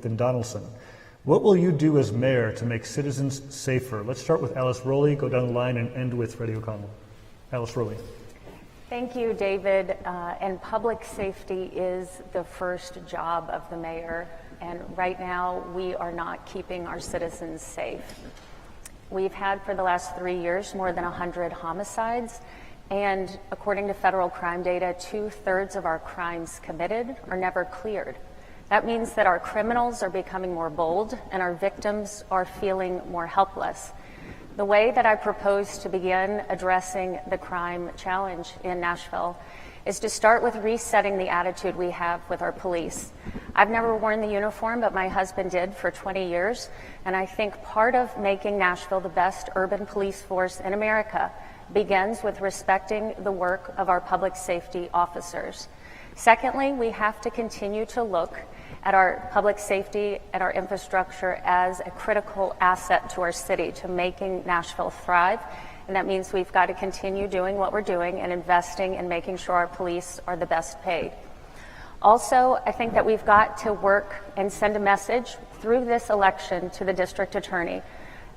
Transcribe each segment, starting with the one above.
than Donaldson. What will you do as mayor to make citizens safer? Let's start with Alice ROLLI, go down the line, and end with Freddie O'Connell. Alice ROLLI. Thank you, David. And public safety is the first job of the mayor. And right now, we are not keeping our citizens safe. We've had for the last 3 years more than 100 homicides. And according to federal crime data, 2/3 of our crimes committed are never cleared. That means that our criminals are becoming more bold and our victims are feeling more helpless. The way that I propose to begin addressing the crime challenge in Nashville is to start with resetting the attitude we have with our police. I've never worn the uniform, but my husband did for 20 years, and I think part of making Nashville the best urban police force in America begins with respecting the work of our public safety officers. Secondly, we have to continue to look at our public safety and our infrastructure as a critical asset to our city, to making Nashville thrive. And that means we've got to continue doing what we're doing and investing in making sure our police are the best paid. Also, I think that we've got to work and send a message through this election to the district attorney.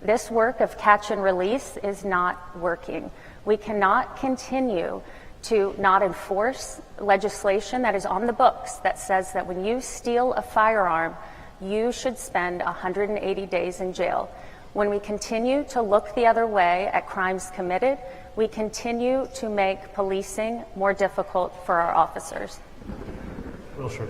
This work of catch and release is not working. We cannot continue to not enforce legislation that is on the books that says that when you steal a firearm, you should spend 180 days in jail. When we continue to look the other way at crimes committed, we continue to make policing more difficult for our officers. WILTSHIRE.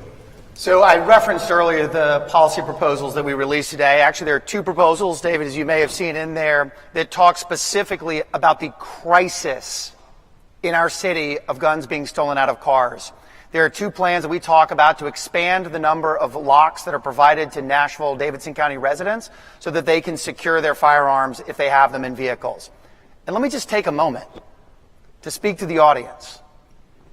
So I referenced earlier the policy proposals that we released today. Actually, there are two proposals, David, as you may have seen in there, that talk specifically about the crisis in our city of guns being stolen out of cars. There are two plans that we talk about to expand the number of locks that are provided to Nashville, Davidson County residents so that they can secure their firearms if they have them in vehicles. And let me just take a moment to speak to the audience.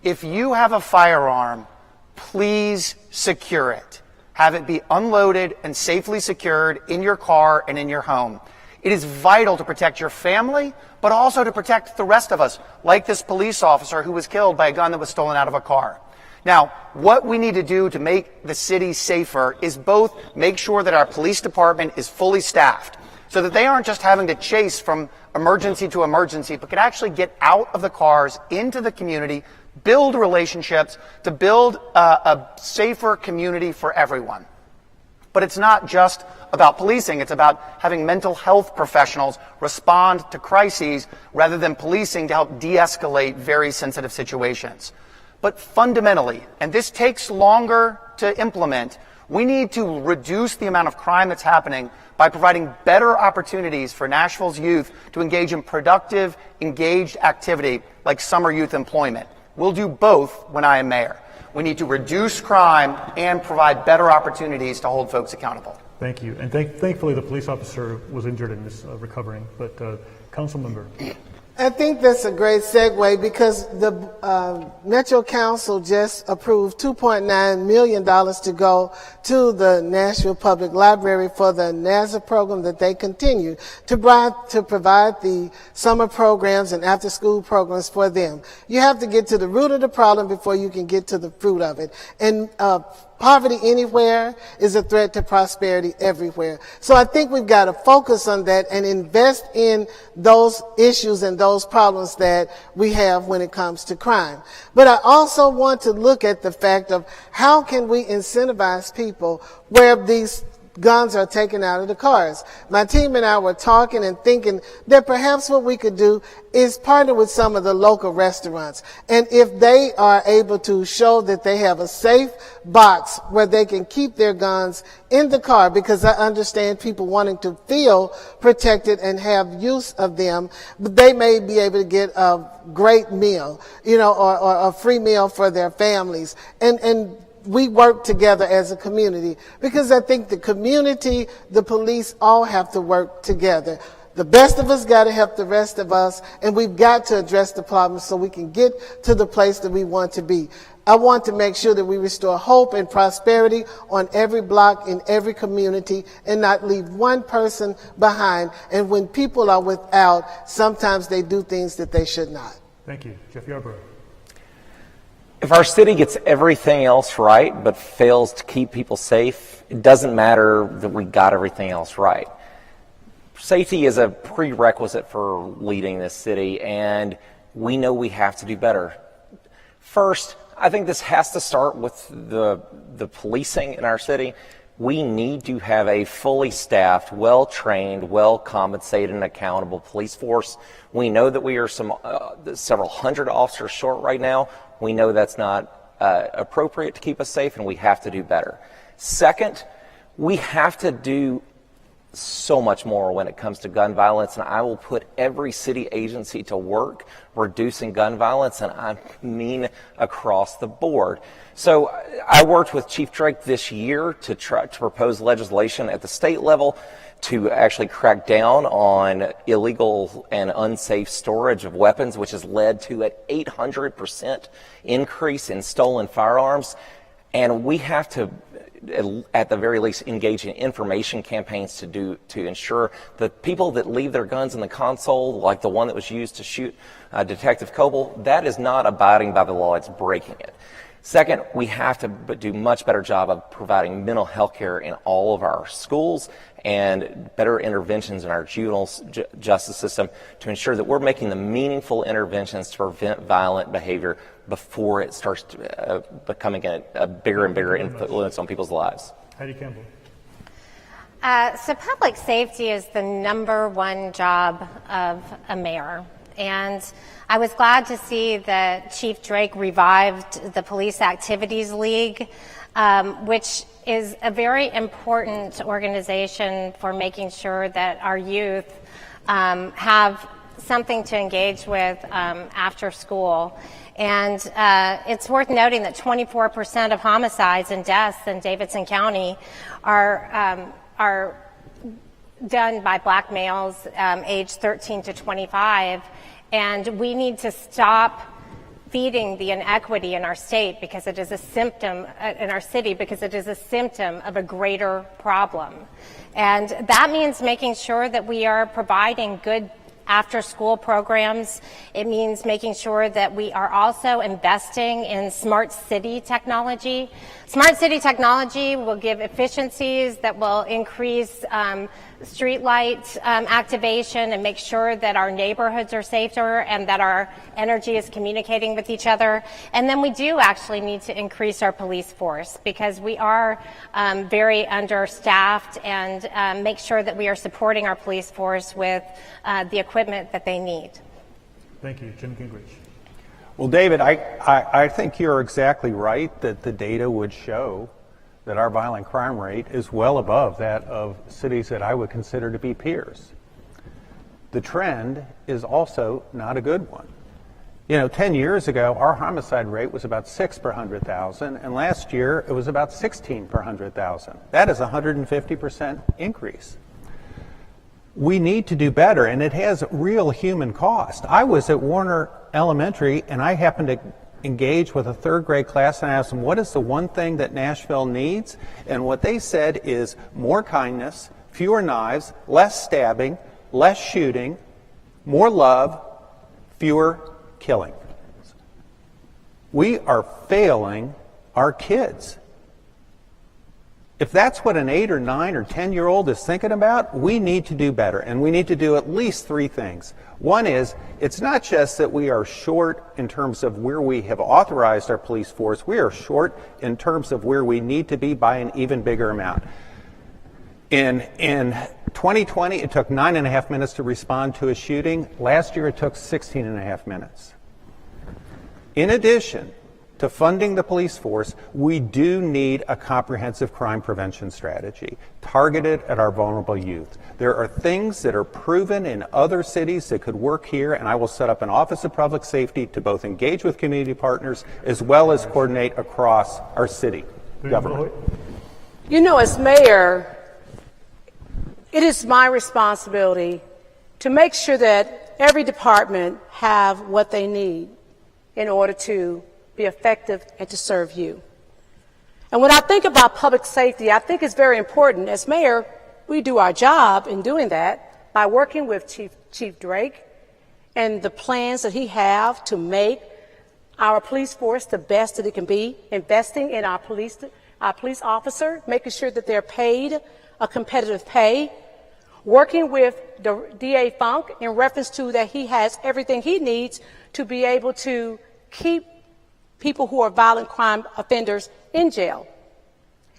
If you have a firearm, please secure it. Have it be unloaded and safely secured in your car and in your home. It is vital to protect your family, but also to protect the rest of us, like this police officer who was killed by a gun that was stolen out of a car. Now, what we need to do to make the city safer is both make sure that our police department is fully staffed so that they aren't just having to chase from emergency to emergency, but can actually get out of the cars into the community, build relationships to build a safer community for everyone. But it's not just about policing. It's about having mental health professionals respond to crises rather than policing to help de-escalate very sensitive situations. But fundamentally, and this takes longer to implement, we need to reduce the amount of crime that's happening by providing better opportunities for Nashville's youth to engage in productive, engaged activity like summer youth employment. We'll do both when I am mayor. We need to reduce crime and provide better opportunities to hold folks accountable. Thank you. And thankfully, the police officer was injured in this recovering. But council member. I think that's a great segue because the Metro Council just approved $2.9 million to go to the Nashville Public Library for the NASA program that they continue to provide the summer programs and after-school programs for them. You have to get to the root of the problem before you can get to the fruit of it. And poverty anywhere is a threat to prosperity everywhere. So I think we've got to focus on that and invest in those issues and those problems that we have when it comes to crime. But I also want to look at the fact of how can we incentivize people where these guns are taken out of the cars. My team and I were talking and thinking that perhaps what we could do is partner with some of the local restaurants. And if they are able to show that they have a safe box where they can keep their guns in the car, because I understand people wanting to feel protected and have use of them, but they may be able to get a great meal, or a free meal for their families. And we work together as a community because I think the community, the police all have to work together. The best of us got to help the rest of us, and we've got to address the problem so we can get to the place that we want to be. I want to make sure that we restore hope and prosperity on every block in every community and not leave one person behind. And when people are without, sometimes they do things that they should not. Thank you. Jeff YARBRO. If our city gets everything else right but fails to keep people safe, it doesn't matter that we got everything else right. Safety is a prerequisite for leading this city, and we know we have to do better. First, I think this has to start with the policing in our city. We need to have a fully staffed, well-trained, well-compensated, and accountable police force. We know that we are several hundred officers short right now. We know that's not appropriate to keep us safe, and we have to do better. Second, we have to do so much more when it comes to gun violence, and I will put every city agency to work reducing gun violence, and I mean across the board. So I worked with Chief Drake this year to propose legislation at the state level to actually crack down on illegal and unsafe storage of weapons, which has led to an 800% increase in stolen firearms. And we have to, at the very least, engage in information campaigns to ensure that people that leave their guns in the console, like the one that was used to shoot Detective Coble, that is not abiding by the law, it's breaking it. Second, we have to do a much better job of providing mental health care in all of our schools and better interventions in our juvenile justice system to ensure that we're making the meaningful interventions to prevent violent behavior before it starts becoming a bigger and bigger influence on people's lives. Heidi Campbell. So public safety is the #1 job of a mayor. And I was glad to see that Chief Drake revived the Police Activities League, which is a very important organization for making sure that our youth have something to engage with after school. And it's worth noting that 24% of homicides and deaths in Davidson County are done by black males aged 13 to 25. And we need to stop feeding the inequity in our state because it is a symptom in our city because it is a symptom of a greater problem. And that means making sure that we are providing good after-school programs. It means making sure that we are also investing in smart city technology. Smart city technology will give efficiencies that will increase street light activation and make sure that our neighborhoods are safer and that our energy is communicating with each other. And then we do actually need to increase our police force because we are very understaffed, and make sure that we are supporting our police force with the equipment that they need. Thank you. Jim Gingrich. Well, David, I think you're exactly right that the data would show that our violent crime rate is well above that of cities that I would consider to be peers. The trend is also not a good one. 10 years ago, our homicide rate was about 6 per 100,000, and last year it was about 16 per 100,000. That is a 150% increase. We need to do better, and it has real human cost. I was at Warner Elementary, and I happened to engage with a 3rd grade class, and I asked them, what is the one thing that Nashville needs? And what they said is more kindness, fewer knives, less stabbing, less shooting, more love, fewer killing. We are failing our kids. If that's what an 8 or 9 or 10-year-old is thinking about, we need to do better, and we need to do at least 3 things. One is, it's not just that we are short in terms of where we have authorized our police force, we are short in terms of where we need to be by an even bigger amount. In 2020, it took 9.5 minutes to respond to a shooting. Last year, it took 16.5 minutes. In addition to funding the police force, we do need a comprehensive crime prevention strategy targeted at our vulnerable youth. There are things that are proven in other cities that could work here, and I will set up an Office of Public Safety to both engage with community partners as well as coordinate across our city government. As mayor, it is my responsibility to make sure that every department have what they need in order to be effective and to serve you. And when I think about public safety, I think it's very important. As mayor, we do our job in doing that by working with Chief Drake and the plans that he have to make our police force the best that it can be, investing in our police officer, making sure that they're paid a competitive pay, working with the DA Funk in reference to that he has everything he needs to be able to keep people who are violent crime offenders in jail.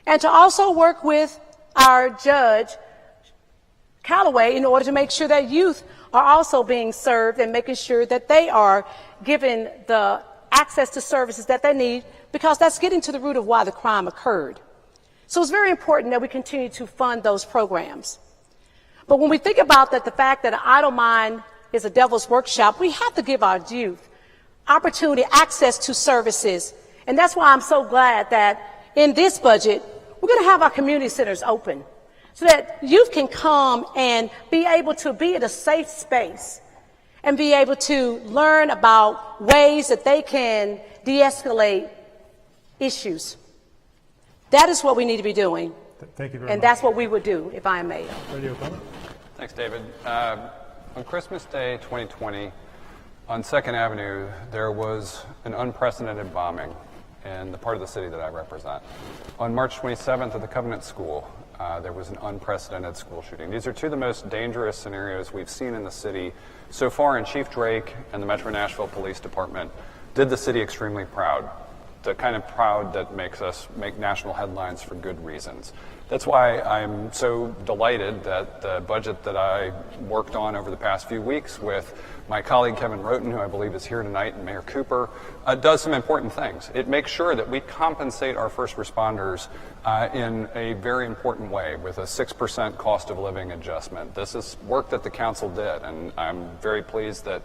And to also work with our judge, Callaway, in order to make sure that youth are also being served and making sure that they are given the access to services that they need, because that's getting to the root of why the crime occurred. So it's very important that we continue to fund those programs. But when we think about that, the fact that an idle mind is a devil's workshop, we have to give our youth opportunity, access to services. And that's why I'm so glad that in this budget, we're going to have our community centers open so that youth can come and be able to be in a safe space and be able to learn about ways that they can de-escalate issues. That is what we need to be doing. Thank you very much. And that's what we would do if I am mayor. Freddie O'Connor. Thanks, David. On Christmas Day 2020, on 2nd Avenue, there was an unprecedented bombing in the part of the city that I represent. On March 27th at the Covenant School, there was an unprecedented school shooting. These are two of the most dangerous scenarios we've seen in the city so far, and Chief Drake and the Metro Nashville Police Department did the city extremely proud. The kind of proud that makes us make national headlines for good reasons. That's why I'm so delighted that the budget that I worked on over the past few weeks with my colleague Kevin Roten, who I believe is here tonight, and Mayor Cooper, does some important things. It makes sure that we compensate our first responders in a very important way with a 6% cost of living adjustment. This is work that the council did, and I'm very pleased that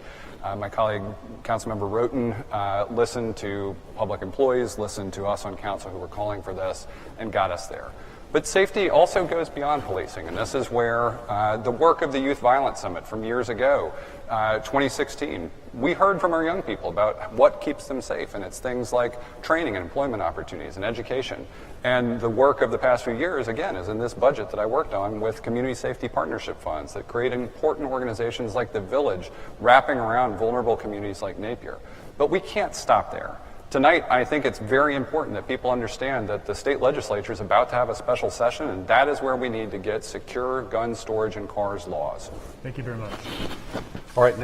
my colleague, Councilmember Roten, listened to public employees, listened to us on council who were calling for this, and got us there. But safety also goes beyond policing, and this is where the work of the Youth Violence Summit from years ago, 2016, we heard from our young people about what keeps them safe, and it's things like training and employment opportunities and education. And the work of the past few years, again, is in this budget that I worked on with community safety partnership funds that create important organizations like The Village, wrapping around vulnerable communities like Napier. But we can't stop there. Tonight, I think it's very important that people understand that the state legislature is about to have a special session, and that is where we need to get secure gun storage in cars laws. Thank you very much. All right, next.